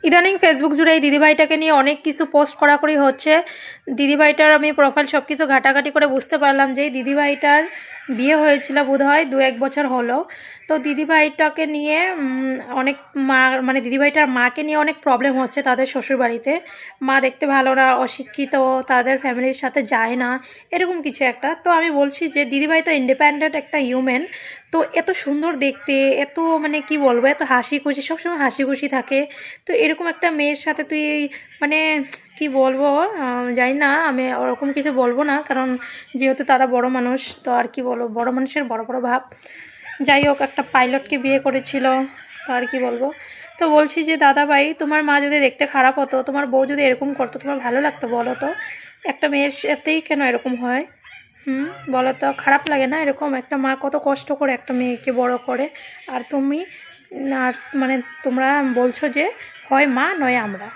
ইদানিং ফেসবুক জুড়ে এই দিদিভাইটাকে নিয়ে অনেক কিছু পোস্ট করাকরি হচ্ছে। দিদিভাইটার আমি প্রোফাইল সব কিছু ঘাটাঘাটি করে বুঝতে পারলাম যে এই দিদিভাইটার বিয়ে হয়েছিল বোধহয় 2-1 বছর হলো। তো দিদিভাইটাকে নিয়ে অনেক মা মানে দিদিভাইটার মাকে নিয়ে অনেক প্রবলেম হচ্ছে তাদের শ্বশুরবাড়িতে। মা দেখতে ভালো না, অশিক্ষিত, তাদের ফ্যামিলির সাথে যায় না, এরকম কিছু একটা। তো আমি বলছি যে দিদিভাই তো ইন্ডিপেন্ডেন্ট একটা হিউম্যান, তো এত সুন্দর দেখতে, এত মানে কি বলবো, এত হাসি খুশি, সবসময় হাসি খুশি থাকে। তো এরকম একটা মেয়ের সাথে তুই মানে কি বলবো, জানি না, আমি ওরকম কিছু বলবো না, কারণ যেহেতু তারা বড় মানুষ, তো আর কি বলবো, বড় মানুষের বড় বড় ভাব। যাই হোক, একটা পাইলটকে বিয়ে করেছিল, তো আর কি বলবো। তো বলছি যে দাদা ভাই, তোমার মা যদি দেখতে খারাপ হতো, তোমার বউ যদি এরকম করতো, তোমার ভালো লাগতো বলো তো? একটা মেয়ের সাথেই কেন এরকম হয়? বলো তো, খারাপ লাগে না? এরকম একটা মা কত কষ্ট করে একটা মেয়েকে বড় করে, আর তুমি আর মানে তোমরা বলছো যে হয় মা নয় আমরা।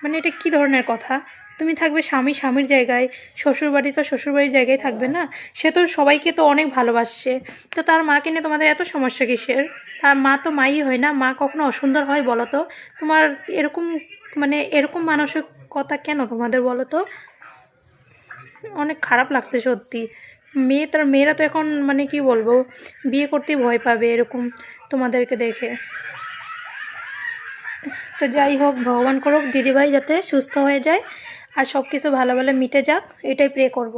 মানে এটা কি ধরনের কথা? তুমি থাকবে স্বামী স্বামীর জায়গায়, শ্বশুরবাড়ি তো শ্বশুরবাড়ির জায়গায় থাকবে না? সে তো সবাইকে তো অনেক ভালোবাসছে, তো তার মাকে নিয়ে তোমাদের এত সমস্যা কিসের? তার মা তো মাই হয় না, মা কখনো অসুন্দর হয় বলো তো? তোমার এরকম মানে এরকম মানসিকতা কেন তোমাদের বলো তো? অনেক খারাপ লাগছে সত্যি। মেয়েরা তো এখন মানে কি বলবো, বিয়ে করতেই ভয় পাবে এরকম তোমাদেরকে দেখে। তো যাই হোক, ভগবান করুক দিদিভাই যাতে সুস্থ হয়ে যায় আর সব কিছু ভালো ভালো মিটে যাক, এটাই প্রে করব।